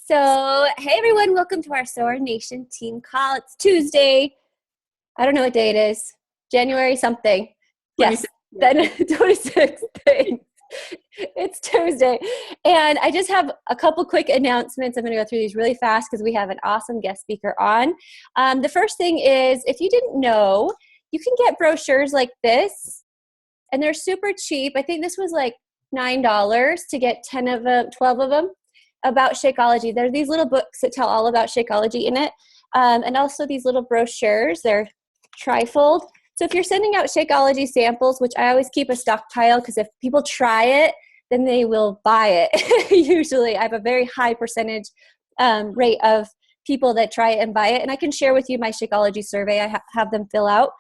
So, hey everyone, welcome to our Soar Nation team call. It's Tuesday. I don't know what day it is. January something. Yes, 26. then 26th. It's Tuesday. And I just have a couple quick announcements. I'm going to go through these really fast because we have an awesome guest speaker on. The first thing is, if you didn't know, you can get brochures like this, and they're super cheap. I think this was like $9 to get 10 of them, 12 of them, about Shakeology. There are these little books that tell all about Shakeology in it, and also these little brochures. They're trifold. So if you're sending out Shakeology samples, which I always keep a stockpile because if people try it, then they will buy it. Usually I have a very high percentage rate of people that try it and buy it. And I can share with you my Shakeology survey. I have them fill out.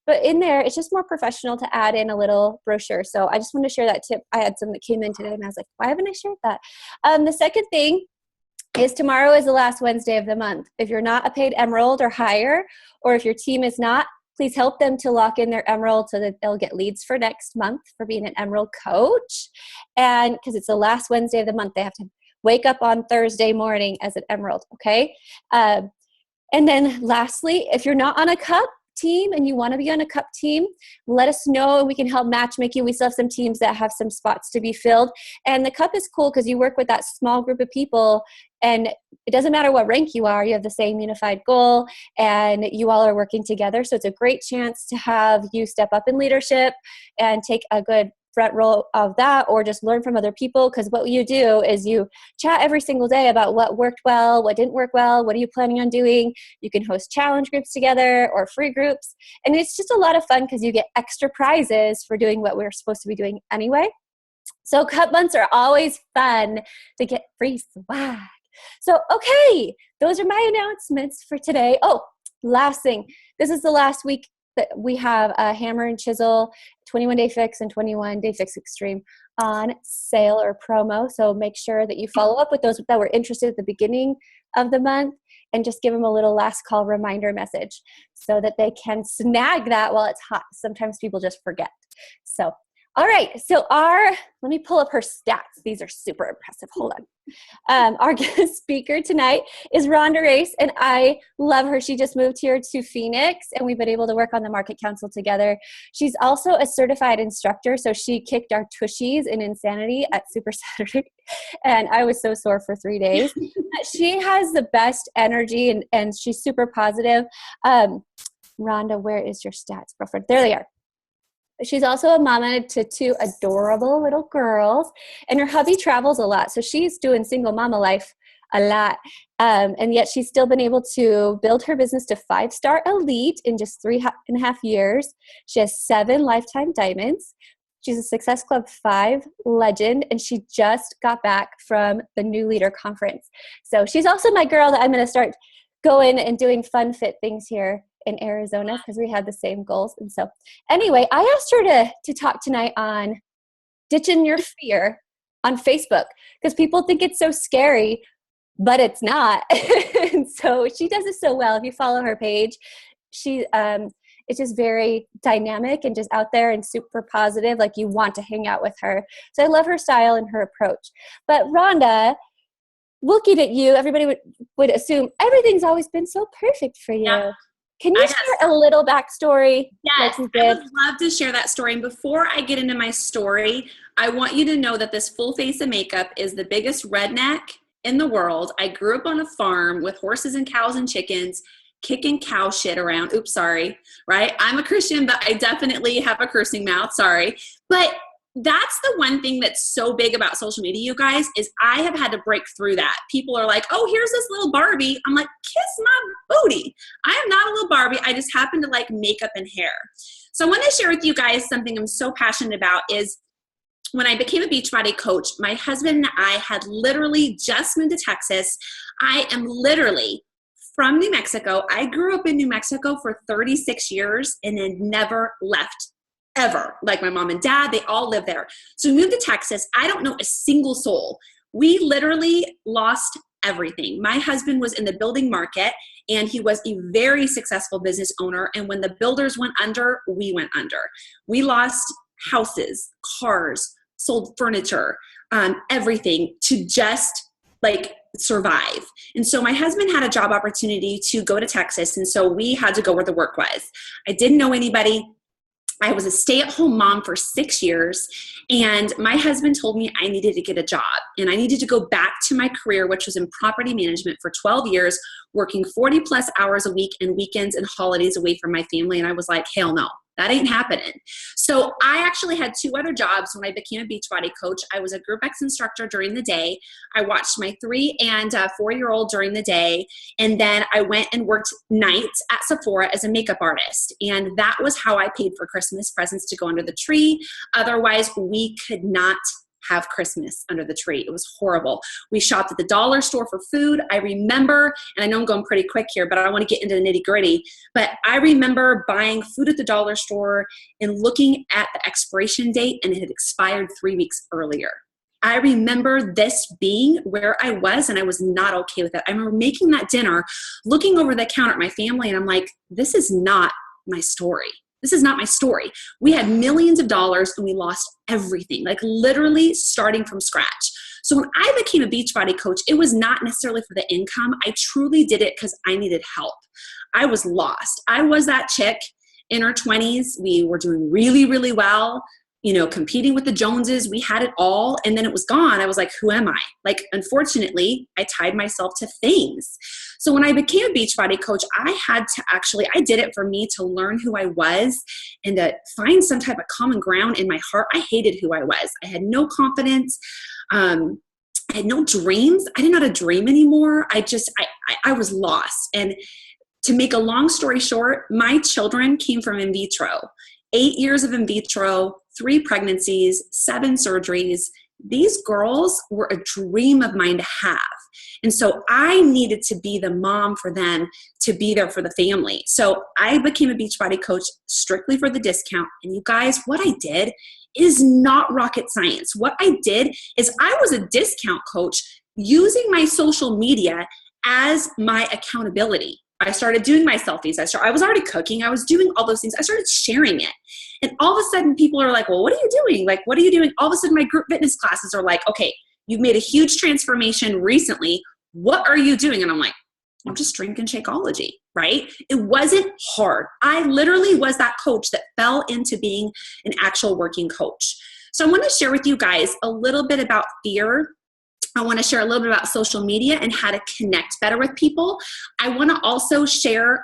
But in there, it's just more professional to add in a little brochure. So I just want to share that tip. I had some that came in today and I was like, why haven't I shared that? The second thing is tomorrow is the last Wednesday of the month. If you're not a paid Emerald or higher, or if your team is not, please help them to lock in their Emerald so that they'll get leads for next month for being an Emerald coach. And because it's the last Wednesday of the month, they have to wake up on Thursday morning as an Emerald, okay? And then lastly, if you're not on a cup team and you want to be on a cup team, let us know and we can help matchmake you. We still have some teams that have some spots to be filled. And the cup is cool because you work with that small group of people and it doesn't matter what rank you are, you have the same unified goal and you all are working together. So it's a great chance to have you step up in leadership and take a good front row of that, or just learn from other people, because what you do is you chat every single day about what worked well, what didn't work well, what are you planning on doing. You can host challenge groups together or free groups, and it's just a lot of fun because you get extra prizes for doing what we're supposed to be doing anyway. So cup months are always fun to get free swag. So okay, those are my announcements for today. Oh, last thing, this is the last week that we have a Hammer and Chisel 21-day fix and 21-day fix extreme on sale or promo. So make sure that you follow up with those that were interested at the beginning of the month and just give them a little last call reminder message so that they can snag that while it's hot. Sometimes people just forget. So, all right. So let me pull up her stats. These are super impressive. Hold on. Our guest speaker tonight is Ronda, and I love her. She just moved here to Phoenix, and we've been able to work on the Market Council together. She's also a certified instructor, so she kicked our tushies in Insanity at Super Saturday, and I was so sore for 3 days. She has the best energy, and she's super positive. Ronda, where is your stats, girlfriend? There they are. She's also a mama to two adorable little girls, and her hubby travels a lot. So she's doing single mama life a lot. And yet she's still been able to build her business to 5-star elite in just 3.5 years. She has 7 lifetime diamonds. She's a Success Club 5 legend, and she just got back from the New Leader Conference. So she's also my girl that I'm going to start going and doing fun fit things here in Arizona because we had the same goals. And so anyway, I asked her to talk tonight on ditching your fear on Facebook because people think it's so scary, but it's not. And so she does it so well. If you follow her page, she it's just very dynamic and just out there and super positive, like you want to hang out with her. So I love her style and her approach. But Rhonda, looking at you, everybody would assume everything's always been so perfect for you. Yeah. Can you share a little backstory? Yes, I would love to share that story. And before I get into my story, I want you to know that this full face of makeup is the biggest redneck in the world. I grew up on a farm with horses and cows and chickens, kicking cow shit around. Oops, sorry, right? I'm a Christian, but I definitely have a cursing mouth, sorry. But that's the one thing that's so big about social media, you guys, is I have had to break through that. People are like, oh, here's this little Barbie. I'm like, kiss my booty. I am not a little Barbie. I just happen to like makeup and hair. So I want to share with you guys something I'm so passionate about is when I became a Beachbody coach, my husband and I had literally just moved to Texas. I am literally from New Mexico. I grew up in New Mexico for 36 years and then never left ever. Like my mom and dad, they all live there. So we moved to Texas. I don't know a single soul. We literally lost everything. My husband was in the building market and he was a very successful business owner. And when the builders went under, we went under. We lost houses, cars, sold furniture, everything to just like survive. And so my husband had a job opportunity to go to Texas. And so we had to go where the work was. I didn't know anybody. I was a stay-at-home mom for 6 years, and my husband told me I needed to get a job, and I needed to go back to my career, which was in property management for 12 years, working 40 plus hours a week and weekends and holidays away from my family. And I was like, hell no. That ain't happening. So I actually had 2 other jobs when I became a Beachbody coach. I was a Group X instructor during the day. I watched my 3 and 4-year-old during the day. And then I went and worked nights at Sephora as a makeup artist. And that was how I paid for Christmas presents to go under the tree. Otherwise, we could not have Christmas under the tree. It was horrible. We shopped at the dollar store for food. I remember, and I know I'm going pretty quick here, but I want to get into the nitty gritty, but I remember buying food at the dollar store and looking at the expiration date, and it had expired 3 weeks earlier. I remember this being where I was, and I was not okay with it. I remember making that dinner, looking over the counter at my family, and I'm like, this is not my story. This is not my story. We had millions of dollars and we lost everything, like literally starting from scratch. So when I became a Beachbody coach, it was not necessarily for the income. I truly did it because I needed help. I was lost. I was that chick in her 20s. We were doing really, really well, you know, competing with the Joneses. We had it all, and then it was gone. I was like, who am I? Like, unfortunately, I tied myself to things. So when I became a Beachbody coach, I did it for me to learn who I was and to find some type of common ground in my heart. I hated who I was. I had no confidence. I had no dreams. I didn't know how to dream anymore. I was lost. And to make a long story short, my children came from in vitro. 8 years of in vitro, 3 pregnancies, 7 surgeries. These girls were a dream of mine to have. And so I needed to be the mom for them, to be there for the family. So I became a Beachbody coach strictly for the discount. And you guys, what I did is not rocket science. What I did is I was a discount coach using my social media as my accountability. I started doing my selfies. I was already cooking. I was doing all those things. I started sharing it. And all of a sudden people are like, well, what are you doing? Like, what are you doing? All of a sudden my group fitness classes are like, okay, you've made a huge transformation recently. What are you doing? And I'm like, I'm just drinking Shakeology, right? It wasn't hard. I literally was that coach that fell into being an actual working coach. So I want to share with you guys a little bit about fear. I want to share a little bit about social media and how to connect better with people. I want to also share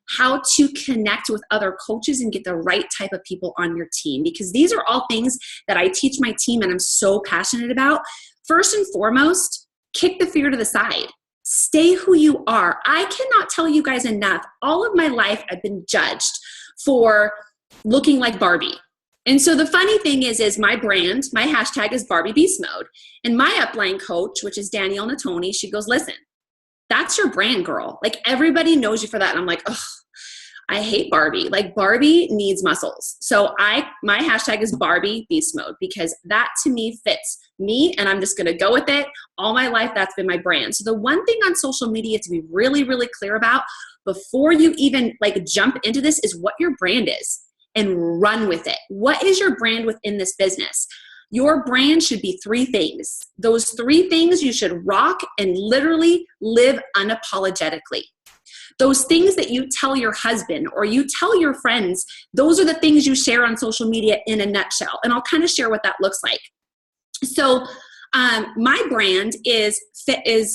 how to connect with other coaches and get the right type of people on your team, because these are all things that I teach my team and I'm so passionate about. First and foremost, kick the fear to the side. Stay who you are. I cannot tell you guys enough. All of my life, I've been judged for looking like Barbie. And so the funny thing is my brand, my hashtag is Barbie Beast Mode. And my upline coach, which is Danielle Natoni, she goes, listen, that's your brand, girl. Like, everybody knows you for that. And I'm like, ugh, I hate Barbie. Like, Barbie needs muscles. So my hashtag is Barbie Beast Mode, because that to me fits me, and I'm just going to go with it. All my life, that's been my brand. So the one thing on social media to be really, really clear about before you even like jump into this is what your brand is, and run with it. What is your brand within this business? Your brand should be 3 things. Those 3 things you should rock and literally live unapologetically. Those things that you tell your husband or you tell your friends, those are the things you share on social media in a nutshell. And I'll kind of share what that looks like. So my brand is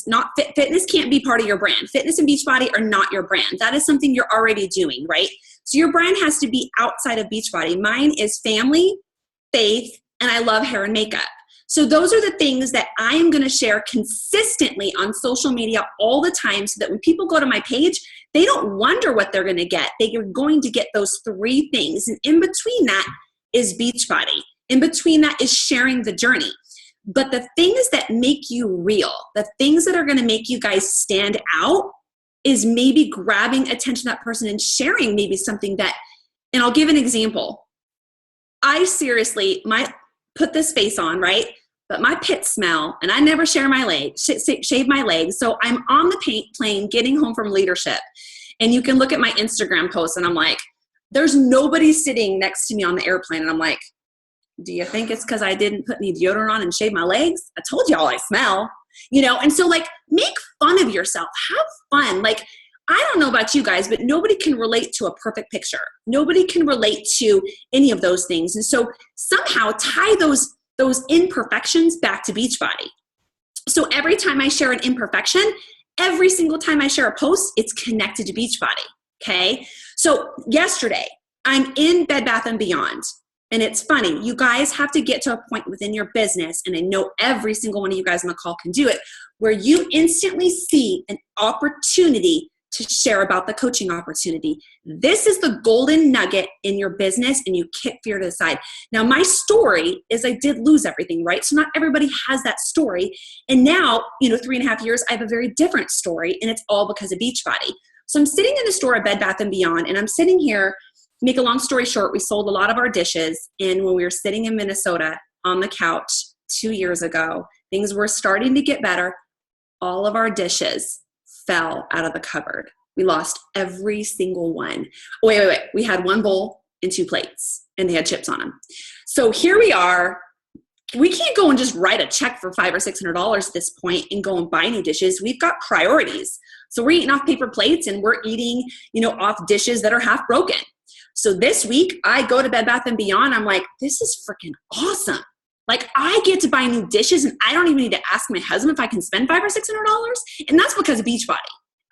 not fit. Fitness can't be part of your brand. Fitness and Beachbody are not your brand. That is something you're already doing, right? So your brand has to be outside of Beachbody. Mine is family, faith, and I love hair and makeup. So those are the things that I am going to share consistently on social media all the time, so that when people go to my page, they don't wonder what they're going to get. They are going to get those 3 things. And in between that is Beachbody. In between that is sharing the journey. But the things that make you real, the things that are going to make you guys stand out, is maybe grabbing attention of that person and sharing maybe something that, and I'll give an example. I seriously might put this face on, right? But my pits smell, and I never shave my legs. So I'm on the plane getting home from leadership, and you can look at my Instagram posts, and I'm like, there's nobody sitting next to me on the airplane, and I'm like, do you think it's because I didn't put any deodorant on and shave my legs? I told y'all I smell. And so like make fun of yourself, have fun. Like, I don't know about you guys, but nobody can relate to a perfect picture. Nobody can relate to any of those things. And so somehow tie those imperfections back to Beachbody. So every time I share an imperfection, every single time I share a post, it's connected to Beachbody. Okay. So yesterday I'm in Bed Bath & Beyond. And it's funny, you guys have to get to a point within your business, and I know every single one of you guys on the call can do it, where you instantly see an opportunity to share about the coaching opportunity. This is the golden nugget in your business, and you kick fear to the side. Now, my story is I did lose everything, right? So not everybody has that story. And now, 3.5 years, I have a very different story, and it's all because of Beachbody. So I'm sitting in the store at Bed Bath & Beyond, and I'm sitting here. Make a long story short, we sold a lot of our dishes, and when we were sitting in Minnesota on the couch 2 years ago, things were starting to get better. All of our dishes fell out of the cupboard. We lost every single one. Wait. We had one bowl and 2 plates, and they had chips on them. So here we are. We can't go and just write a check for $500 or $600 at this point and go and buy new dishes. We've got priorities. So we're eating off paper plates, and we're eating, off dishes that are half broken. So this week I go to Bed Bath & Beyond. I'm like, this is freaking awesome. Like, I get to buy new dishes, and I don't even need to ask my husband if I can spend $500 or $600. And that's because of Beachbody.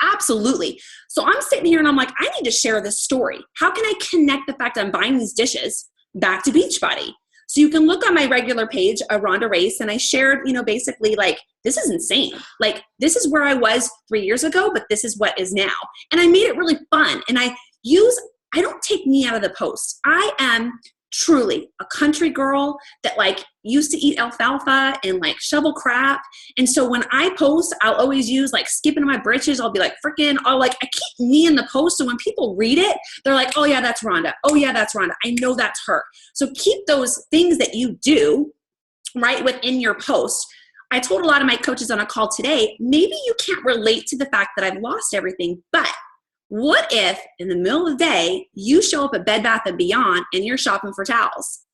Absolutely. So I'm sitting here and I'm like, I need to share this story. How can I connect the fact that I'm buying these dishes back to Beachbody? So you can look on my regular page, a Ronda Race, and I shared, basically like, this is insane. Like, this is where I was 3 years ago, but this is what is now. And I made it really fun. And I don't take me out of the post. I am truly a country girl that like used to eat alfalfa and like shovel crap. And so when I post, I'll always use like skipping my britches. I'll be like, I keep me in the post. So when people read it, they're like, oh yeah, that's Ronda. Oh yeah, that's Ronda. I know that's her. So keep those things that you do right within your post. I told a lot of my coaches on a call today, maybe you can't relate to the fact that I've lost everything, but what if in the middle of the day, you show up at Bed Bath & Beyond and you're shopping for towels?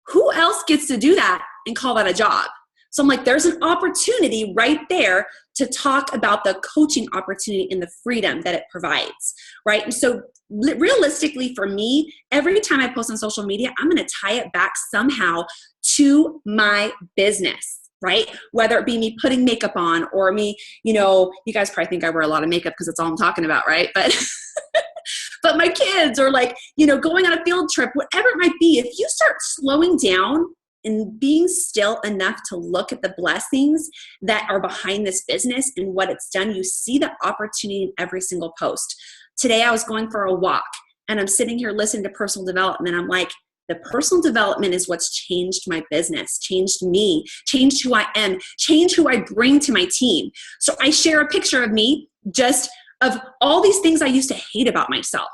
Who else gets to do that and call that a job? So I'm like, there's an opportunity right there to talk about the coaching opportunity and the freedom that it provides, right? And so realistically for me, every time I post on social media, I'm going to tie it back somehow to my business. Right? Whether it be me putting makeup on or me, you guys probably think I wear a lot of makeup because it's all I'm talking about, right? But but my kids or like, going on a field trip, whatever it might be, if you start slowing down and being still enough to look at the blessings that are behind this business and what it's done, you see the opportunity in every single post. Today I was going for a walk and I'm sitting here listening to personal development. I'm like, the personal development is what's changed my business, changed me, changed who I am, changed who I bring to my team. So I share a picture of me just of all these things I used to hate about myself.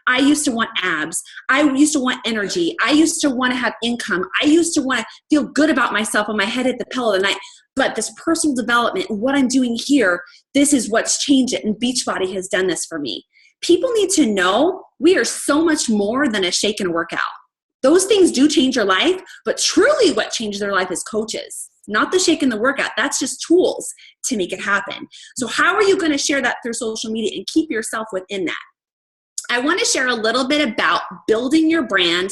I used to want abs. I used to want energy. I used to want to have income. I used to want to feel good about myself when my head hit the pillow at night. But this personal development and what I'm doing here, this is what's changed it. And Beachbody has done this for me. People need to know we are so much more than a shake and workout. Those things do change your life, but truly what changes their life is coaches, not the shake and the workout. That's just tools to make it happen. So how are you going to share that through social media and keep yourself within that? I want to share a little bit about building your brand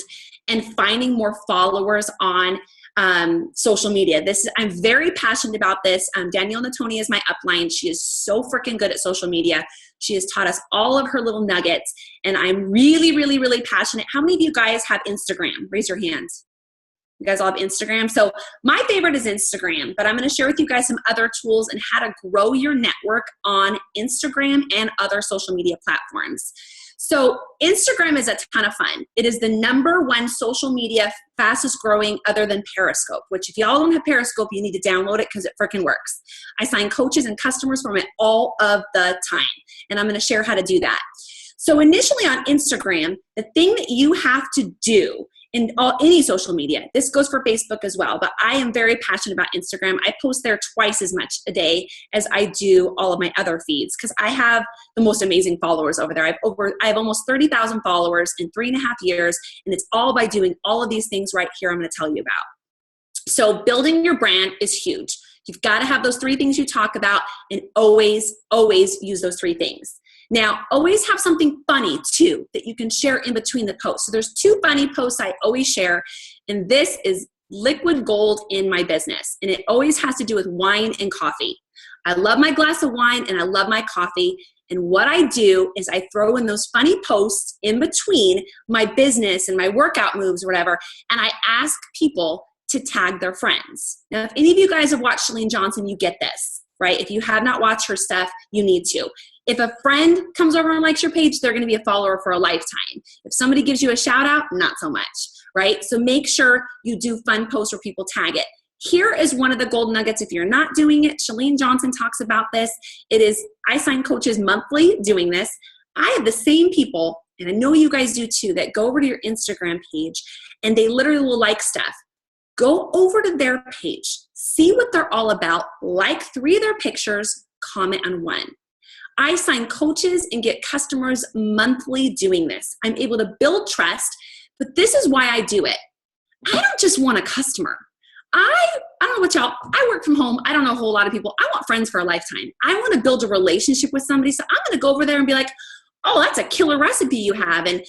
and finding more followers on social media. I'm very passionate about this. Danielle Natoni is my upline. She is so freaking good at social media. She has taught us all of her little nuggets, and I'm really, really, really passionate. How many of you guys have Instagram? Raise your hands. You guys all have Instagram? So my favorite is Instagram, but I'm going to share with you guys some other tools and how to grow your network on Instagram and other social media platforms. So Instagram is a ton of fun. It is the #1 social media fastest growing other than Periscope, which if y'all don't have Periscope, you need to download it because it freaking works. I sign coaches and customers from it all of the time, and I'm going to share how to do that. So initially on Instagram, the thing that you have to do in any social media, this goes for Facebook as well, but I am very passionate about Instagram. I post there twice as much a day as I do all of my other feeds because I have the most amazing followers over there. I have almost 30,000 followers in 3.5 years, and it's all by doing all of these things right here I'm going to tell you about. So building your brand is huge. You've got to have those 3 things you talk about, and always, always use those 3 things. Now, always have something funny too that you can share in between the posts. So there's 2 funny posts I always share, and this is liquid gold in my business. And it always has to do with wine and coffee. I love my glass of wine and I love my coffee. And what I do is I throw in those funny posts in between my business and my workout moves or whatever. And I ask people to tag their friends. Now, if any of you guys have watched Chalene Johnson, you get this, right? If you have not watched her stuff, you need to. If a friend comes over and likes your page, they're going to be a follower for a lifetime. If somebody gives you a shout out, not so much, right? So make sure you do fun posts where people tag it. Here is one of the gold nuggets. If you're not doing it, Chalene Johnson talks about this. It is, I sign coaches monthly doing this. I have the same people, and I know you guys do too, that go over to your Instagram page and they literally will like stuff. Go over to their page, see what they're all about, like 3 of their pictures, comment on 1. I sign coaches and get customers monthly doing this. I'm able to build trust, but this is why I do it. I don't just want a customer. I don't know what y'all, I work from home. I don't know a whole lot of people. I want friends for a lifetime. I want to build a relationship with somebody. So I'm going to go over there and be like, oh, that's a killer recipe you have. And,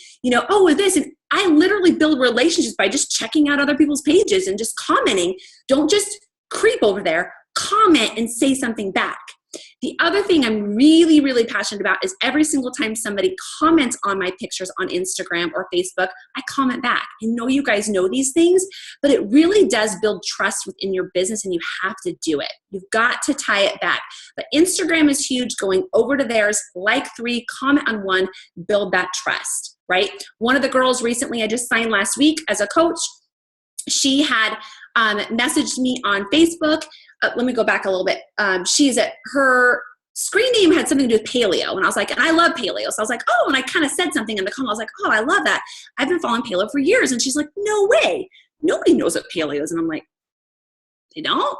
oh, with this. And I literally build relationships by just checking out other people's pages and just commenting. Don't just creep over there. Comment and say something back. The other thing I'm really, really passionate about is every single time somebody comments on my pictures on Instagram or Facebook, I comment back. I know you guys know these things, but it really does build trust within your business, and you have to do it. You've got to tie it back. But Instagram is huge. Going over to theirs, like 3, comment on 1, build that trust, right? One of the girls recently I just signed last week as a coach, she had messaged me on Facebook. Let me go back a little bit. Her screen name had something to do with paleo. And I was like, and I love paleo. So I was like, oh, and I kind of said something in the comment. I was like, oh, I love that. I've been following paleo for years. And she's like, no way. Nobody knows what paleo is. And I'm like, they don't?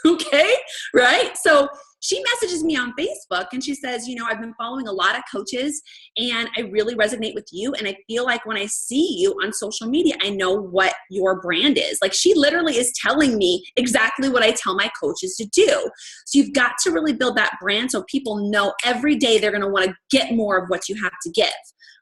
Okay, right? So she messages me on Facebook and she says, I've been following a lot of coaches and I really resonate with you. And I feel like when I see you on social media, I know what your brand is. Like, she literally is telling me exactly what I tell my coaches to do. So you've got to really build that brand so people know every day they're going to want to get more of what you have to give,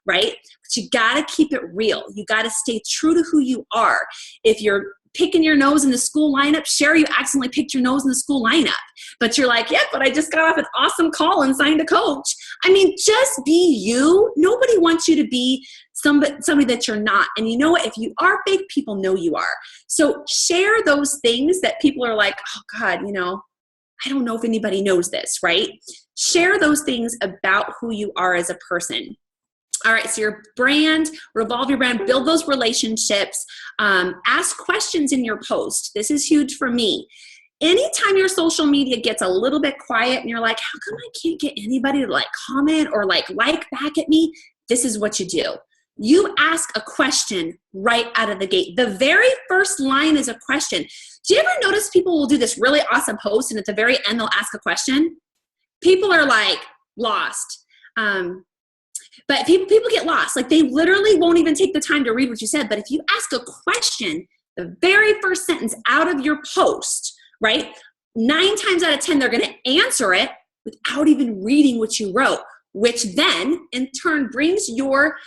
right? But you got to keep it real. You got to stay true to who you are. If you're picking your nose in the school lineup, share you accidentally picked your nose in the school lineup. But you're like, yeah, but I just got off an awesome call and signed a coach. I mean, just be you. Nobody wants you to be somebody that you're not. And you know what? If you are fake, people know you are. So share those things that people are like, oh God, I don't know if anybody knows this, right? Share those things about who you are as a person. All right, so your brand, revolve your brand, build those relationships, ask questions in your post. This is huge for me. Anytime your social media gets a little bit quiet and you're like, how come I can't get anybody to comment or like back at me? This is what you do. You ask a question right out of the gate. The very first line is a question. Do you ever notice people will do this really awesome post and at the very end they'll ask a question? People are like lost. But people get lost. Like, they literally won't even take the time to read what you said. But if you ask a question, the very first sentence out of your post, right, 9 times out of 10, they're going to answer it without even reading what you wrote, which then in turn brings your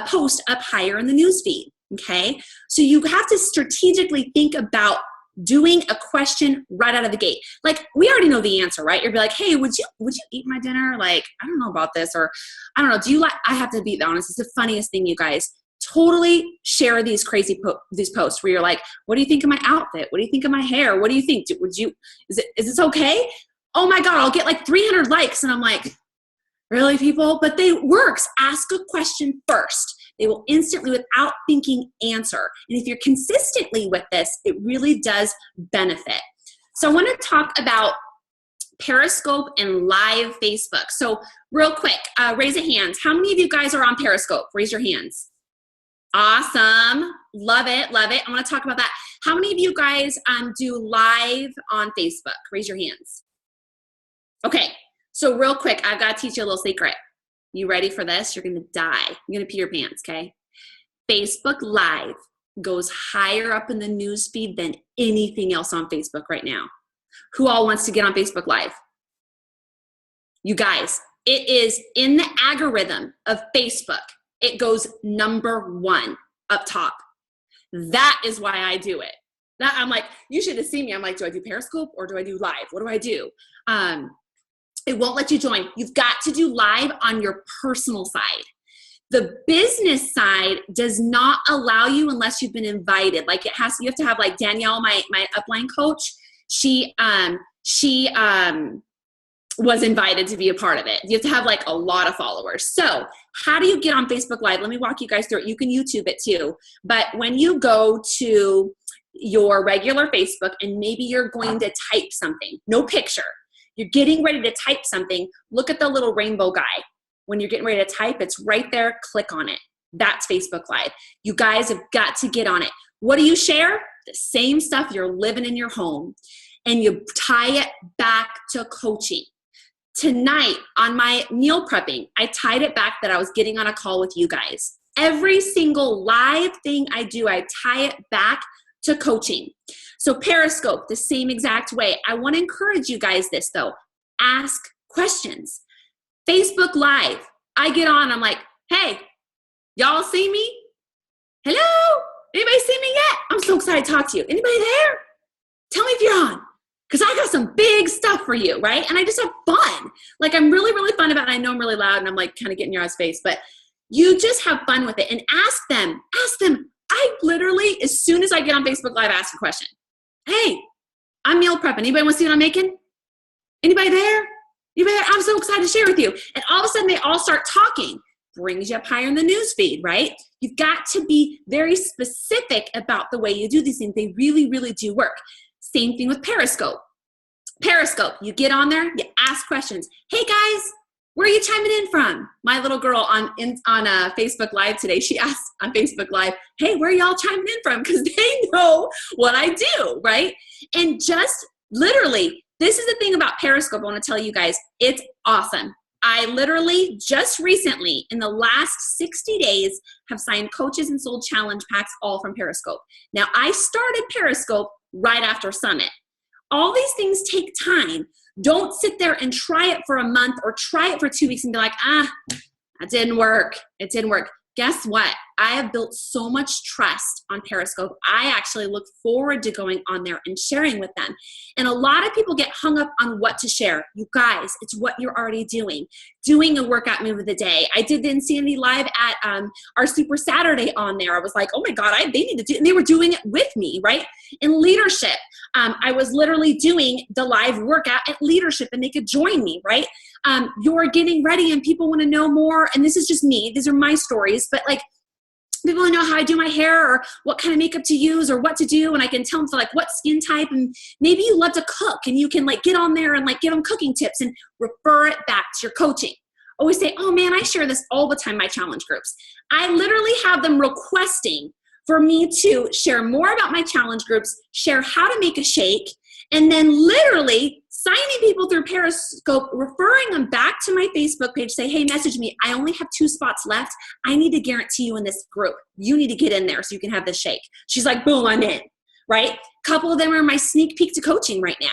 post up higher in the newsfeed. Okay. So you have to strategically think about doing a question right out of the gate. Like, we already know the answer, right? You'd be like, hey, would you eat my dinner? Like, I don't know about this, or I don't know. Do you like, I have to be honest. It's the funniest thing, you guys. Totally share these crazy these posts where you're like, what do you think of my outfit? What do you think of my hair? What do you think? Is this okay? Oh my God, I'll get like 300 likes. And I'm like, really, people? But they works. Ask a question first. They will instantly, without thinking, answer. And if you're consistently with this, it really does benefit. So I want to talk about Periscope and live Facebook. So real quick, raise your hands. How many of you guys are on Periscope? Raise your hands. Awesome. Love it. Love it. I want to talk about that. How many of you guys do live on Facebook? Raise your hands. Okay. So real quick, I've got to teach you a little secret. You ready for this? You're going to die. You're going to pee your pants, okay? Facebook Live goes higher up in the news feed than anything else on Facebook right now. Who all wants to get on Facebook Live? You guys, it is in the algorithm of Facebook. It goes number 1 up top. That is why I do it. That I'm like, you should have seen me. I'm like, do I do Periscope or do I do live? What do I do? It won't let you join. You've got to do live on your personal side. The business side does not allow you unless you've been invited. Like you have to have like Danielle, my upline coach. She was invited to be a part of it. You have to have like a lot of followers. So how do you get on Facebook Live? Let me walk you guys through it. You can YouTube it too. But when you go to your regular Facebook and maybe you're going to type something, no picture, you're getting ready to type something, look at the little rainbow guy. When you're getting ready to type, it's right there. Click on it. That's Facebook Live. You guys have got to get on it. What do you share? The same stuff you're living in your home. And you tie it back to coaching. Tonight on my meal prepping, I tied it back that I was getting on a call with you guys. Every single live thing I do, I tie it back to coaching. So Periscope, the same exact way. I want to encourage you guys this though. Ask questions. Facebook Live, I get on, I'm like, hey, y'all see me? Hello? Anybody see me yet? I'm so excited to talk to you. Anybody there? Tell me if you're on. Because I got some big stuff for you, right? And I just have fun. Like I'm really, really fun about it. I know I'm really loud and I'm like kind of getting your guys' face, but you just have fun with it and ask them. I literally, as soon as I get on Facebook Live, ask a question. Hey, I'm meal prepping. Anybody want to see what I'm making? Anybody there? Anybody there? I'm so excited to share with you. And all of a sudden they all start talking. Brings you up higher in the news feed, right? You've got to be very specific about the way you do these things. They really, really do work. Same thing with Periscope. Periscope, you get on there, you ask questions. Hey guys, where are you chiming in from? My little girl on Facebook Live today, she asked on Facebook Live, hey, where are y'all chiming in from? Because they know what I do, right? And just literally, this is the thing about Periscope I want to tell you guys. It's awesome. I literally just recently, in the last 60 days, have signed coaches and sold challenge packs all from Periscope. Now, I started Periscope right after Summit. All these things take time. Don't sit there and try it for a month or try it for 2 weeks and be like, that didn't work. It didn't work. Guess what? I have built so much trust on Periscope. I actually look forward to going on there and sharing with them. And a lot of people get hung up on what to share. You guys, it's what you're already doing. Doing a workout move of the day. I did the Insanity Live at our Super Saturday on there. I was like, oh my God, they need to do, and they were doing it with me, right? In leadership, I was literally doing the live workout at leadership and they could join me, right? You're getting ready and people want to know more. And this is just me. These are my stories, but like people want to know how I do my hair or what kind of makeup to use or what to do. And I can tell them for like what skin type, and maybe you love to cook and you can like get on there and like give them cooking tips and refer it back to your coaching. Always say, oh man, I share this all the time in my challenge groups. I literally have them requesting for me to share more about my challenge groups, share how to make a shake, and then literally signing people through Periscope, referring them back to my Facebook page, say, hey, message me. I only have 2 spots left. I need to guarantee you in this group. You need to get in there so you can have the shake. She's like, boom, I'm in, right? A couple of them are my sneak peek to coaching right now.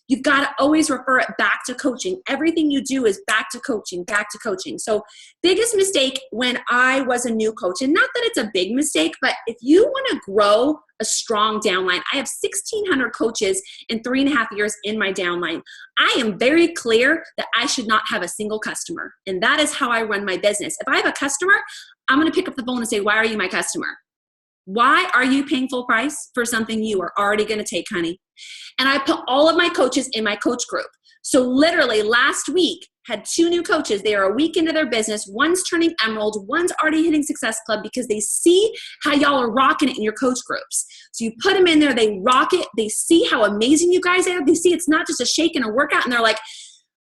You've got to always refer it back to coaching. Everything you do is back to coaching, back to coaching. So biggest mistake when I was a new coach, and not that it's a big mistake, but if you want to grow a strong downline, I have 1,600 coaches in 3.5 years in my downline. I am very clear that I should not have a single customer. And that is how I run my business. If I have a customer, I'm going to pick up the phone and say, why are you my customer? Why are you paying full price for something you are already going to take, honey? And I put all of my coaches in my coach group. So literally last week, had 2 new coaches. They are a week into their business. One's turning emerald. One's already hitting Success Club because they see how y'all are rocking it in your coach groups. So you put them in there. They rock it. They see how amazing you guys are. They see it's not just a shake and a workout. And they're like,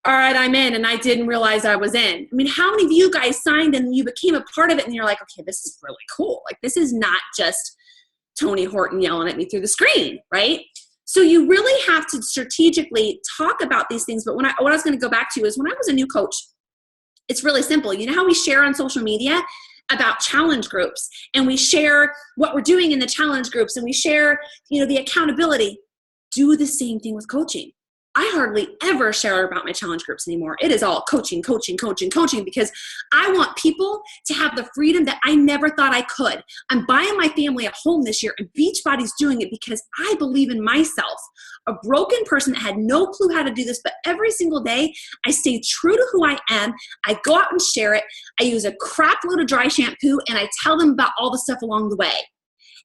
all right, I'm in. And I didn't realize I was in. I mean, how many of you guys signed and you became a part of it and you're like, okay, this is really cool. Like, this is not just Tony Horton yelling at me through the screen, right? So you really have to strategically talk about these things. But what I was going to go back to is when I was a new coach, it's really simple. You know how we share on social media about challenge groups, and we share what we're doing in the challenge groups, and we share, the accountability. do the same thing with coaching. I hardly ever share about my challenge groups anymore. It is all coaching, coaching, coaching, coaching, because I want people to have the freedom that I never thought I could. I'm buying my family a home this year, and Beachbody's doing it because I believe in myself. A broken person that had no clue how to do this, but every single day I stay true to who I am. I go out and share it. I use a crap load of dry shampoo, and I tell them about all the stuff along the way.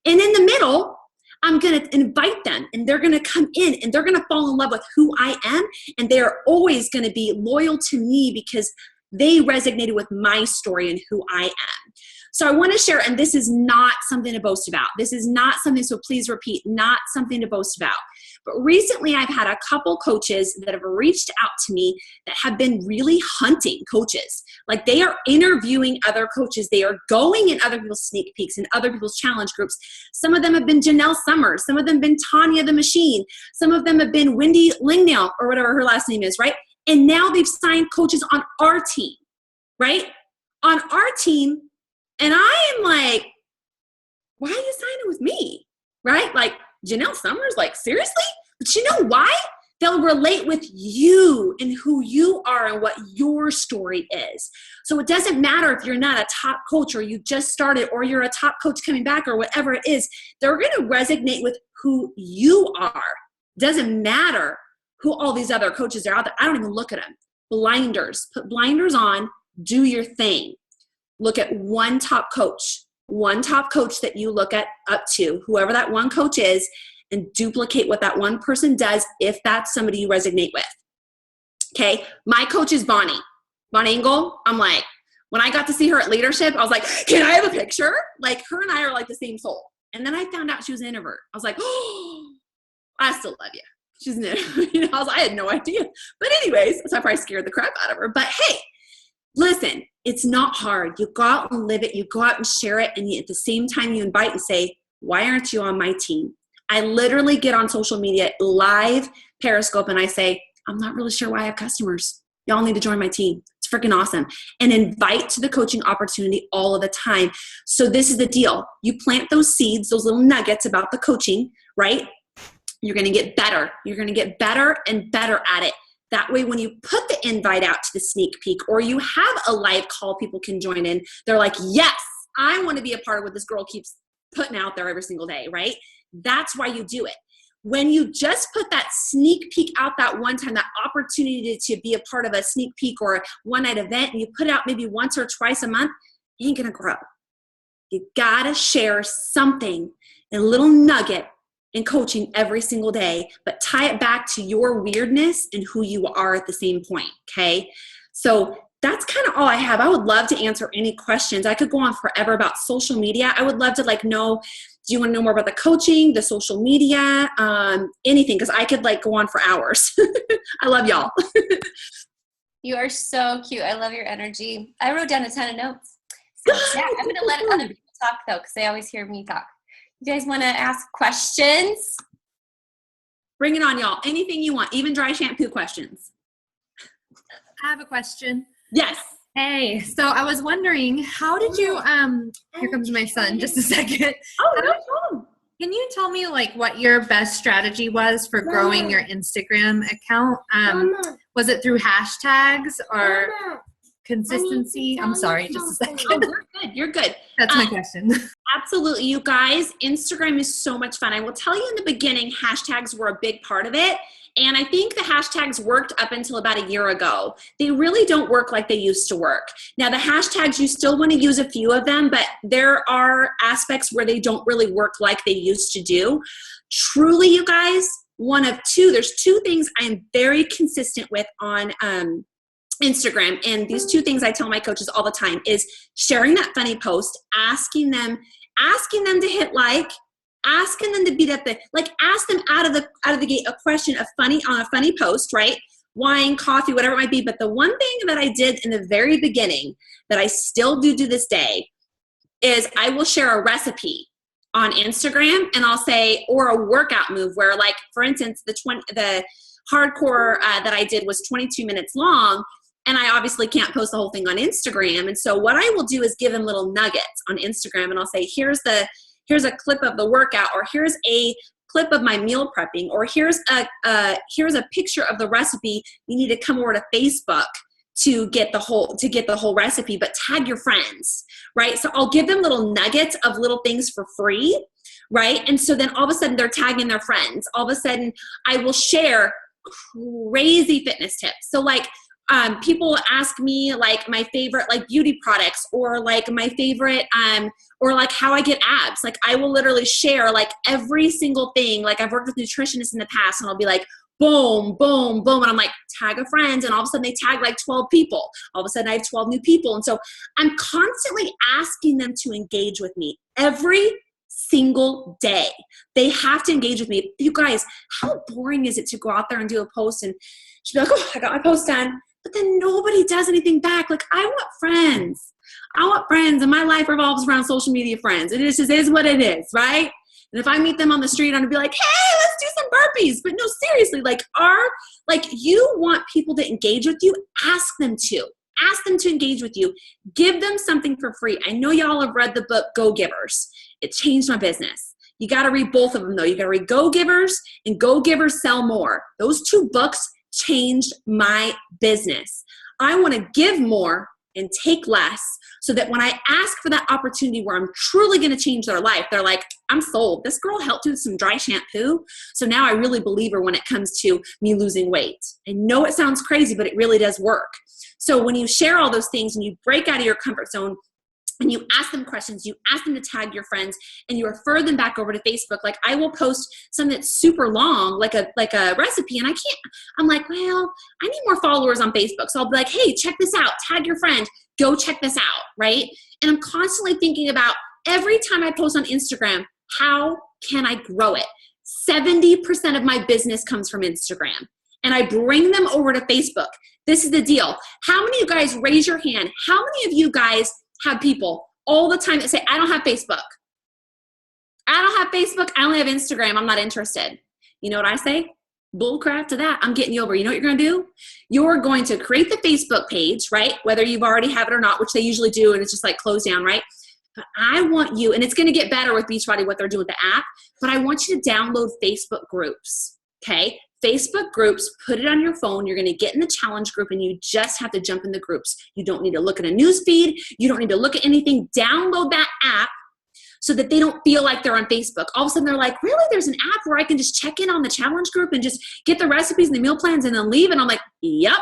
And in the middle, I'm going to invite them, and they're going to come in, and they're going to fall in love with who I am, and they are always going to be loyal to me because they resonated with my story and who I am. So I want to share, and this is not something to boast about. This is not something, so please repeat, not something to boast about. But recently I've had a couple coaches that have reached out to me that have been really hunting coaches. Like they are interviewing other coaches. They are going in other people's sneak peeks and other people's challenge groups. Some of them have been Janelle Summers. Some of them have been Tanya the Machine. Some of them have been Wendy Lingnail or whatever her last name is, right? And now they've signed coaches on our team, right? On our team. And I am like, why are you signing with me? Right? Like Janelle Summers, like seriously? But you know why? They'll relate with you and who you are and what your story is. So it doesn't matter if you're not a top coach or you just started or you're a top coach coming back or whatever it is. They're going to resonate with who you are. Doesn't matter who all these other coaches are out there. I don't even look at them. Blinders. Put blinders on. Do your thing. Look at one top coach that you look at up to, whoever that one coach is, and duplicate what that one person does if that's somebody you resonate with. Okay, my coach is Bonnie Engel. I'm like, when I got to see her at leadership, I was like, can I have a picture? Like her and I are like the same soul. And then I found out she was an introvert. I was like, oh, I still love you. She's an introvert. I had no idea. But anyways, so I probably scared the crap out of her. But hey, listen, it's not hard. You go out and live it. You go out and share it. And at the same time, you invite and say, why aren't you on my team? I literally get on social media, live Periscope, and I say, I'm not really sure why I have customers. Y'all need to join my team. It's freaking awesome. And invite to the coaching opportunity all of the time. So this is the deal. You plant those seeds, those little nuggets about the coaching, right? You're going to get better. You're going to get better and better at it. That way, when you put the invite out to the sneak peek or you have a live call people can join in, they're like, yes, I want to be a part of what this girl keeps putting out there every single day, right? That's why you do it. When you just put that sneak peek out that one time, that opportunity to be a part of a sneak peek or a one-night event, and you put it out maybe once or twice a month, it ain't going to grow. You got to share something, a little nugget in coaching every single day, but tie it back to your weirdness and who you are at the same point, okay? So that's kind of all I have. I would love to answer any questions. I could go on forever about social media. I would love to know, do you want to know more about the coaching, the social media, anything? Because I could go on for hours. I love y'all. You are so cute. I love your energy. I wrote down a ton of notes. So yeah, I'm going to let other people talk though, because they always hear me talk. You guys want to ask questions? Bring it on, y'all. Anything you want, even dry shampoo questions. I have a question. Yes. Hey, so I was wondering, how did you, here comes my son, just a second. Oh, no problem. Can you tell me what your best strategy was for growing your Instagram account? Was it through hashtags or consistency? I'm sorry, just a second. Oh, you're good. That's my question. Absolutely. You guys, Instagram is so much fun. I will tell you in the beginning, hashtags were a big part of it. And I think the hashtags worked up until about a year ago. They really don't work like they used to work. Now the hashtags, you still want to use a few of them, but there are aspects where they don't really work like they used to do. Truly, you guys, one of two, there's two things I am very consistent with on Instagram. And these two things I tell my coaches all the time is sharing that funny post, asking them to hit asking them to be at ask them out of the gate a question on a funny post, right? Wine, coffee, whatever it might be. But the one thing that I did in the very beginning that I still do to this day is I will share a recipe on Instagram, and I'll say, or a workout move where, for instance, the hardcore that I did was 22 minutes long. And I obviously can't post the whole thing on Instagram. And so what I will do is give them little nuggets on Instagram, and I'll say, here's a clip of the workout, or here's a clip of my meal prepping, or here's a picture of the recipe. You need to come over to Facebook to get the whole recipe, but tag your friends, right? So I'll give them little nuggets of little things for free, right? And so then all of a sudden they're tagging their friends. All of a sudden I will share crazy fitness tips. So like people ask me like my favorite like beauty products, or like my favorite or like how I get abs. Like I will literally share like every single thing. Like I've worked with nutritionists in the past, and I'll be like, boom, boom, boom. And I'm like, tag a friend. And all of a sudden they tag like 12 people. All of a sudden I have 12 new people. And so I'm constantly asking them to engage with me every single day. They have to engage with me. You guys, how boring is it to go out there and do a post and she'd be like, oh, I got my post done. But then nobody does anything back. Like I want friends. I want friends. And my life revolves around social media friends. It just is what it is, right? And if I meet them on the street, I'm gonna be like, hey, let's do some burpees. But no, seriously, you want people to engage with you, ask them to engage with you. Give them something for free. I know y'all have read the book, Go Givers. It changed my business. You gotta read both of them though. You gotta read Go Givers and Go Givers Sell More. Those two books changed my business. I wanna give more and take less, so that when I ask for that opportunity where I'm truly going to change their life, they're like, I'm sold. This girl helped with some dry shampoo, so now I really believe her when it comes to me losing weight. I know it sounds crazy, but it really does work. So when you share all those things and you break out of your comfort zone, and you ask them questions, you ask them to tag your friends, and you refer them back over to Facebook. Like I will post something that's super long, like a recipe, and I'm like, well, I need more followers on Facebook. So I'll be like, hey, check this out, tag your friend, go check this out, right? And I'm constantly thinking about every time I post on Instagram, how can I grow it? 70% of my business comes from Instagram, and I bring them over to Facebook. This is the deal. How many of you guys, raise your hand, how many of you guys have people all the time that say, I don't have Facebook. I don't have Facebook. I only have Instagram. I'm not interested. You know what I say? Bullcrap to that. I'm getting you over. You know what you're going to do? You're going to create the Facebook page, right? Whether you've already have it or not, which they usually do. And it's just like closed down, right? But I want you, and it's going to get better with Beachbody, what they're doing with the app, but I want you to download Facebook groups. Okay. Facebook groups, put it on your phone. You're going to get in the challenge group, and you just have to jump in the groups. You don't need to look at a news feed. You don't need to look at anything. Download that app so that they don't feel like they're on Facebook. All of a sudden they're like, really? There's an app where I can just check in on the challenge group and just get the recipes and the meal plans and then leave? And I'm like, yep.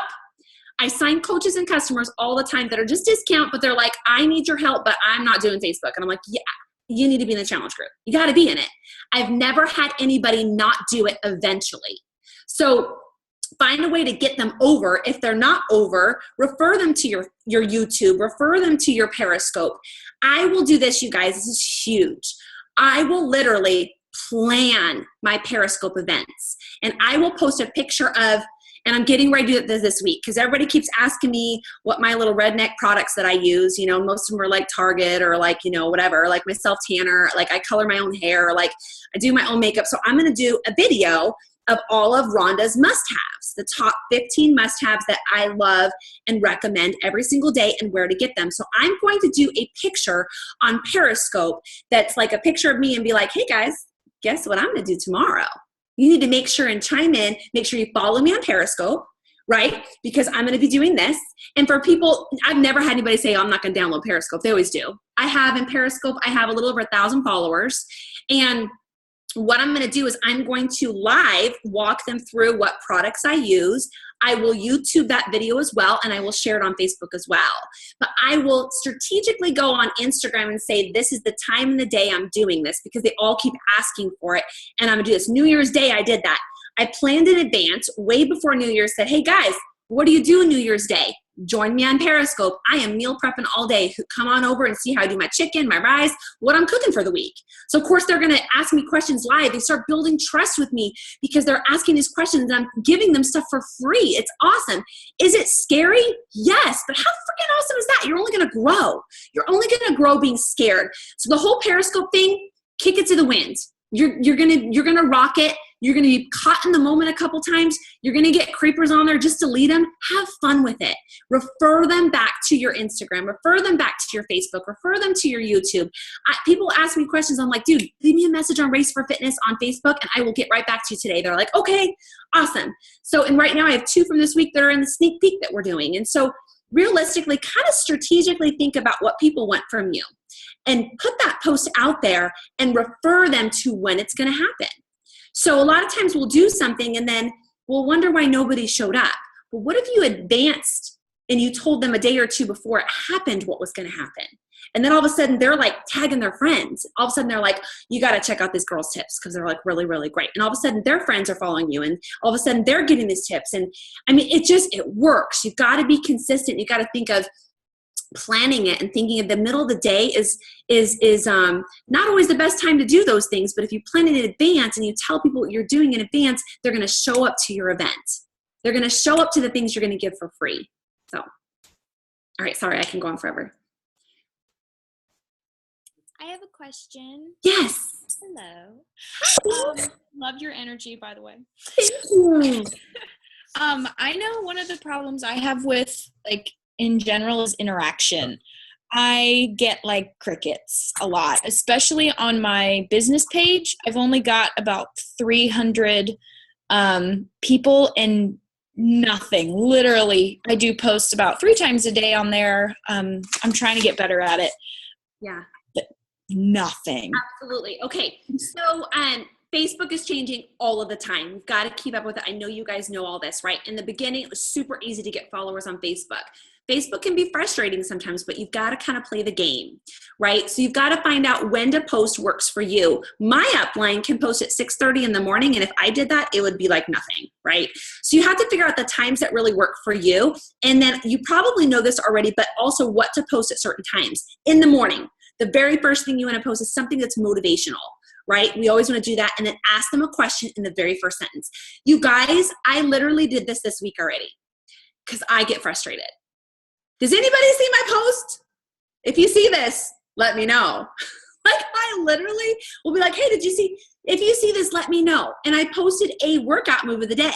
I sign coaches and customers all the time that are just discount, but they're like, I need your help, but I'm not doing Facebook. And I'm like, yeah, you need to be in the challenge group. You got to be in it. I've never had anybody not do it eventually. So find a way to get them over. If they're not over, refer them to your YouTube, refer them to your Periscope. I will do this, you guys. This is huge. I will literally plan my Periscope events, and I will post a picture of, and I'm getting ready to do this week because everybody keeps asking me what my little redneck products that I use. You know, most of them are like Target or like, you know, whatever, like my self tanner, like I color my own hair, or like I do my own makeup. So I'm going to do a video of all of Ronda's must-haves, the top 15 must-haves that I love and recommend every single day, and where to get them. So I'm going to do a picture on Periscope that's like a picture of me and be like, hey guys, guess what I'm going to do tomorrow? You need to make sure and chime in, make sure you follow me on Periscope, right? Because I'm going to be doing this. And for people, I've never had anybody say, oh, I'm not going to download Periscope. They always do. I have in Periscope, I have a little over 1,000 followers. And what I'm going to do is I'm going to live walk them through what products I use. I will YouTube that video as well, and I will share it on Facebook as well. But I will strategically go on Instagram and say, this is the time in the day I'm doing this, because they all keep asking for it. And I'm going to do this. New Year's Day, I did that. I planned in advance, way before New Year's, said, hey guys, what do you do New Year's Day? Join me on Periscope. I am meal prepping all day. Come on over and see how I do my chicken, my rice, what I'm cooking for the week. So of course they're going to ask me questions live. They start building trust with me because they're asking these questions and I'm giving them stuff for free. It's awesome. Is it scary? Yes. But how freaking awesome is that? You're only going to grow. You're only going to grow being scared. So the whole Periscope thing, kick it to the wind. You're gonna rock it. You're going to be caught in the moment a couple times. You're going to get creepers on there. Just delete them. Have fun with it. Refer them back to your Instagram. Refer them back to your Facebook. Refer them to your YouTube. People ask me questions. I'm like, dude, leave me a message on Race for Fitness on Facebook and I will get right back to you today. They're like, okay, awesome. So, and right now I have 2 from this week that are in the sneak peek that we're doing. And so realistically, kind of strategically think about what people want from you and put that post out there and refer them to when it's going to happen. So a lot of times we'll do something and then we'll wonder why nobody showed up. But what if you advanced and you told them a day or 2 before it happened what was going to happen? And then all of a sudden they're like tagging their friends. All of a sudden they're like, you got to check out this girl's tips because they're like really, really great. And all of a sudden their friends are following you and all of a sudden they're getting these tips. And I mean, it works. You've got to be consistent. You got to think of planning it and thinking of the middle of the day is not always the best time to do those things. But if you plan it in advance and you tell people what you're doing in advance, they're going to show up to your event. They're going to show up to the things you're going to give for free. So, all right. Sorry, I can go on forever. I have a question. Yes. Hello. Love your energy, by the way. Thank you. I know one of the problems I have with, like, in general is interaction. I get like crickets a lot, especially on my business page. I've only got about 300 people and nothing. Literally, I do post about 3 times a day on there. I'm trying to get better at it. Yeah. But nothing. Absolutely. Okay. So Facebook is changing all of the time. We've got to keep up with it. I know you guys know all this, right? In the beginning, it was super easy to get followers on Facebook. Facebook can be frustrating sometimes, but you've got to kind of play the game, right? So you've got to find out when to post works for you. My upline can post at 6:30 in the morning, and if I did that, it would be like nothing, right? So you have to figure out the times that really work for you, and then you probably know this already, but also what to post at certain times. In the morning, the very first thing you want to post is something that's motivational, right? We always want to do that, and then ask them a question in the very first sentence. You guys, I literally did this week already because I get frustrated. Does anybody see my post? If you see this, let me know. Like I literally will be like, hey, did you see? If you see this, let me know. And I posted a workout move of the day,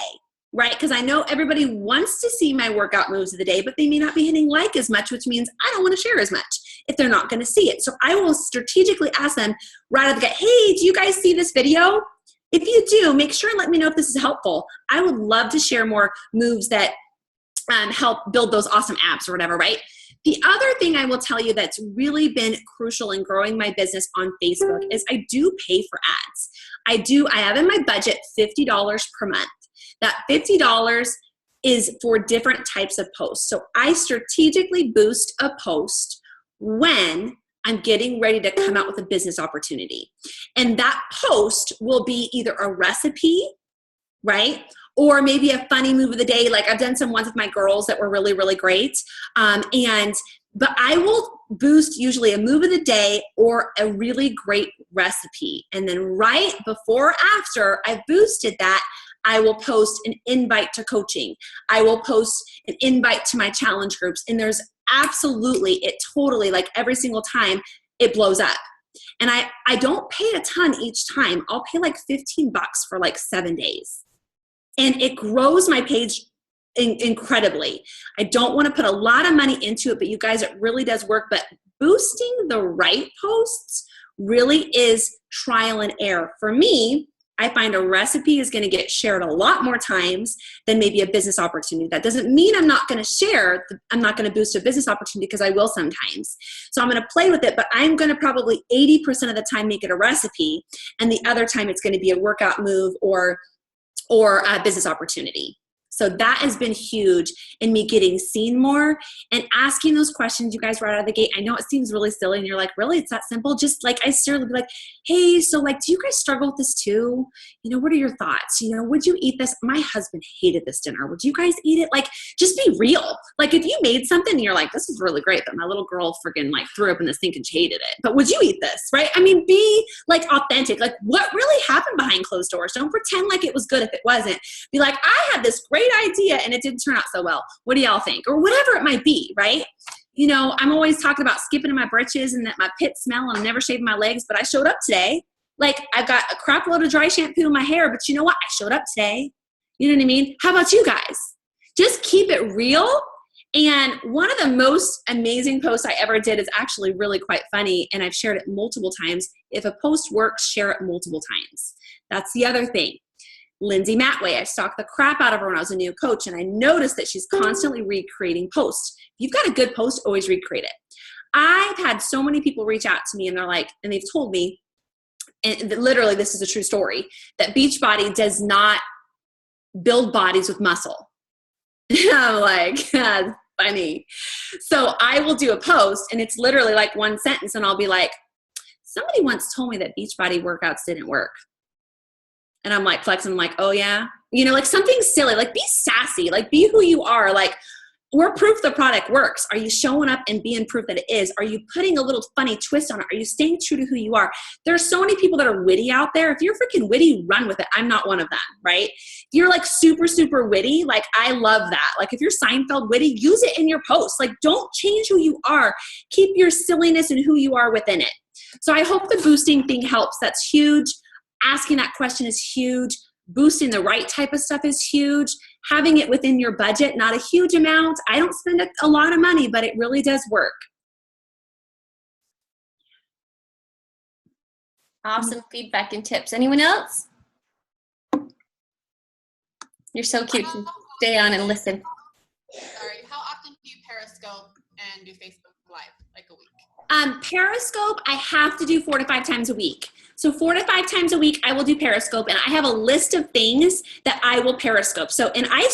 right? Because I know everybody wants to see my workout moves of the day, but they may not be hitting like as much, which means I don't want to share as much if they're not going to see it. So I will strategically ask them right at the get, hey, do you guys see this video? If you do, make sure and let me know if this is helpful. I would love to share more moves that help build those awesome apps or whatever, right? The other thing I will tell you that's really been crucial in growing my business on Facebook is I do pay for ads. I have in my budget $50 per month. That $50 is for different types of posts. So I strategically boost a post when I'm getting ready to come out with a business opportunity. And that post will be either a recipe, right? Or maybe a funny move of the day. Like I've done some ones with my girls that were really, really great. But I will boost usually a move of the day or a really great recipe. And then right before or after I've boosted that, I will post an invite to coaching. I will post an invite to my challenge groups. And there's absolutely, it totally, like every single time it blows up. And I don't pay a ton each time. I'll pay like $15 for like 7 days. And it grows my page incredibly. I don't want to put a lot of money into it, but you guys, it really does work. But boosting the right posts really is trial and error. For me, I find a recipe is going to get shared a lot more times than maybe a business opportunity. That doesn't mean I'm not going to share, I'm not going to boost a business opportunity because I will sometimes. So I'm going to play with it, but I'm going to probably 80% of the time make it a recipe. And the other time it's going to be a workout move or a business opportunity. So that has been huge in me getting seen more and asking those questions, you guys, right out of the gate. I know it seems really silly and you're like, really? It's that simple? Just like, I seriously be like, hey, so like, do you guys struggle with this too? You know, what are your thoughts? You know, would you eat this? My husband hated this dinner. Would you guys eat it? Like, just be real. Like if you made something and you're like, this is really great, but my little girl friggin' like threw up in the sink and she hated it. But would you eat this? Right? I mean, be like authentic. Like what really happened behind closed doors? Don't pretend like it was good if it wasn't. Be like, I had this great idea and it didn't turn out so well. What do y'all think? Or whatever it might be, right? You know, I'm always talking about skipping in my britches and that my pits smell and I'm never shaving my legs, but I showed up today. Like, I've got a crap load of dry shampoo in my hair, but you know what? I showed up today. You know what I mean? How about you guys? Just keep it real. And one of the most amazing posts I ever did is actually really quite funny, and I've shared it multiple times. If a post works, share it multiple times. That's the other thing. Lindsay Matway, I stalked the crap out of her when I was a new coach, and I noticed that she's constantly recreating posts. If you've got a good post, always recreate it. I've had so many people reach out to me, and they're like, and they've told me, and literally this is a true story, that Beachbody does not build bodies with muscle. I'm like, that's funny. So I will do a post, and it's literally like one sentence, and I'll be like, somebody once told me that Beachbody workouts didn't work. And I'm like flexing, I'm like, oh yeah? You know, like something silly, like be sassy, like be who you are. Like, we're proof the product works. Are you showing up and being proof that it is? Are you putting a little funny twist on it? Are you staying true to who you are? There are so many people that are witty out there. If you're freaking witty, run with it. I'm not one of them, right? If you're like super, super witty, like I love that. Like if you're Seinfeld witty, use it in your posts. Like don't change who you are. Keep your silliness and who you are within it. So I hope the boosting thing helps. That's huge. Asking that question is huge. Boosting the right type of stuff is huge. Having it within your budget, not a huge amount. I don't spend a lot of money, but it really does work. Awesome feedback and tips. Anyone else? You're so cute. Stay on and listen. Sorry, how often do you Periscope and do Facebook Live? Like a week? Periscope, I have to do 4 to 5 times a week. So 4 to 5 times a week, I will do Periscope, and I have a list of things that I will Periscope. So, and I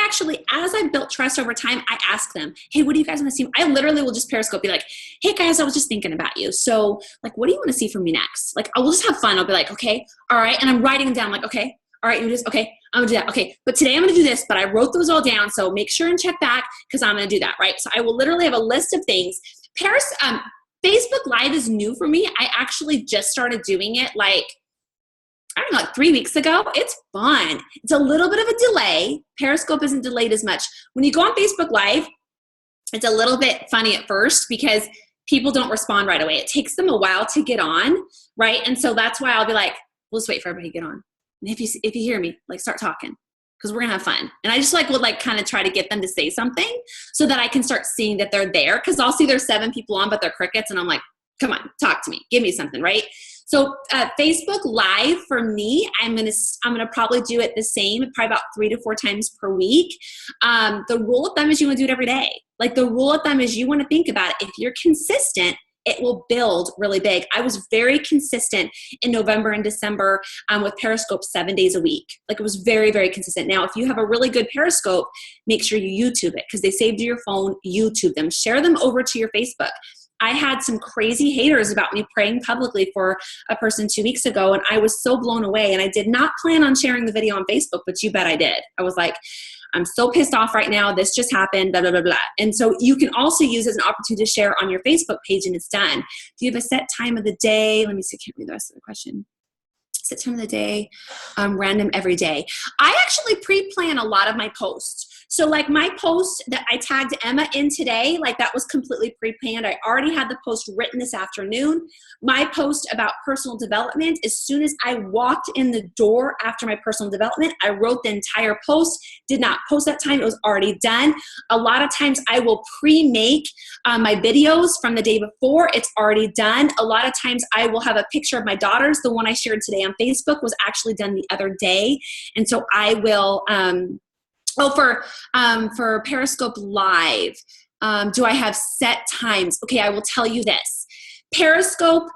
actually, as I've built trust over time, I ask them, hey, what do you guys want to see? I literally will just Periscope, be like, hey guys, I was just thinking about you. So like, what do you want to see from me next? Like, I will just have fun. I'll be like, okay, all right. And I'm writing them down like, okay, all right, you just, okay, I'm gonna do that. Okay, but today I'm gonna do this, but I wrote those all down. So make sure and check back because I'm gonna do that, right? So I will literally have a list of things. Facebook Live is new for me. I actually just started doing it like, I don't know, like 3 weeks ago. It's fun. It's a little bit of a delay. Periscope isn't delayed as much. When you go on Facebook Live, it's a little bit funny at first because people don't respond right away. It takes them a while to get on, right? And so that's why I'll be like, we'll just wait for everybody to get on. And if you hear me, like start talking. Because we're gonna have fun. And I just would kind of try to get them to say something so that I can start seeing that they're there. Because I'll see there's 7 people on, but they're crickets. And I'm like, come on, talk to me. Give me something, right? So Facebook Live for me, I'm gonna probably do it the same, probably about 3 to 4 times per week. The rule of thumb is you wanna do it every day. Like the rule of thumb is you wanna think about it. If you're consistent, it will build really big. I was very consistent in November and December with Periscope 7 days a week. Like it was very, very consistent. Now, if you have a really good Periscope, make sure you YouTube it because they saved to your phone, YouTube them, share them over to your Facebook. I had some crazy haters about me praying publicly for a person 2 weeks ago, and I was so blown away. And I did not plan on sharing the video on Facebook, but you bet I did. I was like, I'm so pissed off right now. This just happened, blah, blah, blah, blah. And so you can also use it as an opportunity to share on your Facebook page and it's done. Do you have a set time of the day? Let me see, I can't read the rest of the question. Set time of the day, random every day. I actually pre-plan a lot of my posts. So like my post that I tagged Emma in today, like that was completely pre-planned. I already had the post written this afternoon. My post about personal development, as soon as I walked in the door after my personal development, I wrote the entire post, did not post that time. It was already done. A lot of times I will pre-make my videos from the day before. It's already done. A lot of times I will have a picture of my daughters. The one I shared today on Facebook was actually done the other day. And so I will, for Periscope Live, do I have set times? Okay, I will tell you this. Periscope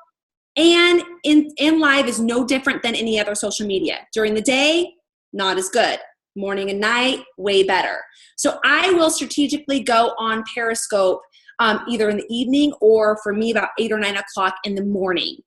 and in live is no different than any other social media. During the day, not as good. Morning and night, way better. So I will strategically go on Periscope either in the evening or for me about 8 or 9 o'clock in the morning.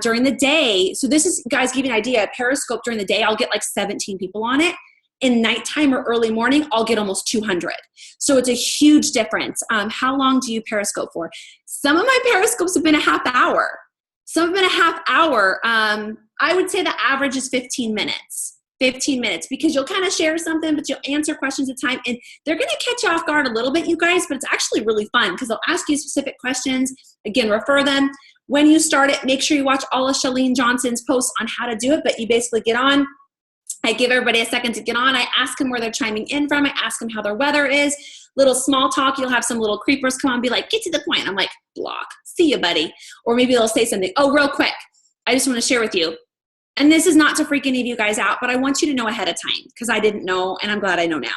During the day, so this is, guys, give you an idea, Periscope during the day, I'll get like 17 people on it. In nighttime or early morning, I'll get almost 200. So it's a huge difference. How long do you Periscope for? Some of my Periscopes have been a half hour. Some have been a half hour. I would say the average is 15 minutes. 15 minutes, because you'll kind of share something, but you'll answer questions at a time, and they're going to catch you off guard a little bit, you guys, but it's actually really fun because they'll ask you specific questions. Again, refer them. When you start it, make sure you watch all of Chalene Johnson's posts on how to do it, but you basically get on. I give everybody a second to get on. I ask them where they're chiming in from. I ask them how their weather is. Little small talk. You'll have some little creepers come on and be like, get to the point. I'm like, block. See you, buddy. Or maybe they'll say something. Oh, real quick. I just want to share with you. And this is not to freak any of you guys out, but I want you to know ahead of time because I didn't know, and I'm glad I know now.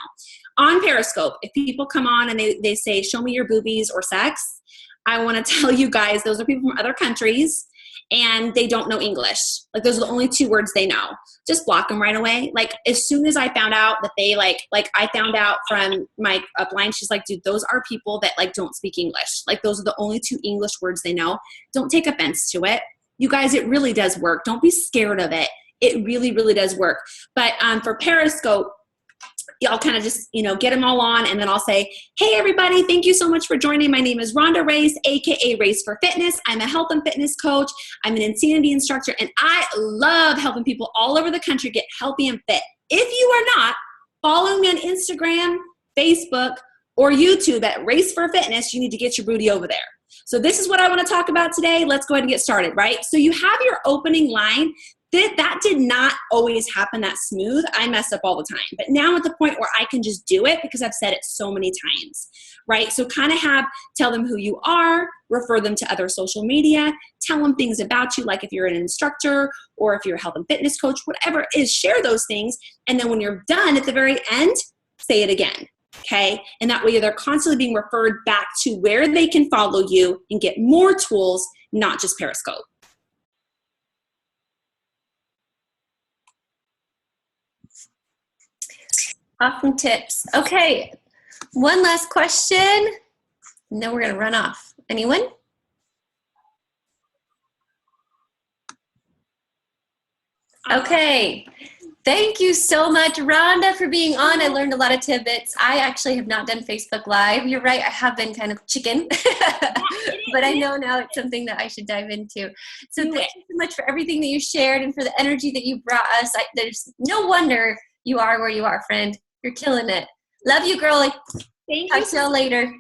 On Periscope, if people come on and they say, show me your boobies or sex, I want to tell you guys, those are people from other countries, and they don't know English. Like, those are the only 2 words they know. Just block them right away. Like, as soon as I found out that they like I found out from my upline, she's like, dude, those are people that like don't speak English. Like, those are the only 2 English words they know. Don't take offense to it. You guys, it really does work. Don't be scared of it. It really, really does work. But for Periscope, I'll kind of just, get them all on, and then I'll say, hey, everybody, thank you so much for joining. My name is Ronda Race, aka Race for Fitness. I'm a health and fitness coach. I'm an insanity instructor, and I love helping people all over the country get healthy and fit. If you are not, follow me on Instagram, Facebook, or YouTube at Race for Fitness. You need to get your booty over there. So this is what I want to talk about today. Let's go ahead and get started, right? So you have your opening line. That did not always happen that smooth. I mess up all the time. But now I'm at the point where I can just do it because I've said it so many times, right? So kind of tell them who you are, refer them to other social media, tell them things about you, like if you're an instructor or if you're a health and fitness coach, whatever it is, share those things. And then when you're done at the very end, say it again, okay? And that way they're constantly being referred back to where they can follow you and get more tools, not just Periscope. Awesome tips. Okay, one last question, and then we're going to run off. Anyone? Okay. Thank you so much, Rhonda, for being on. I learned a lot of tidbits. I actually have not done Facebook Live. You're right, I have been kind of chicken, but I know now it's something that I should dive into. So thank you so much for everything that you shared and for the energy that you brought us. There's no wonder you are where you are, friend. You're killing it. Love you, girlie. Thank you. Talk to y'all later.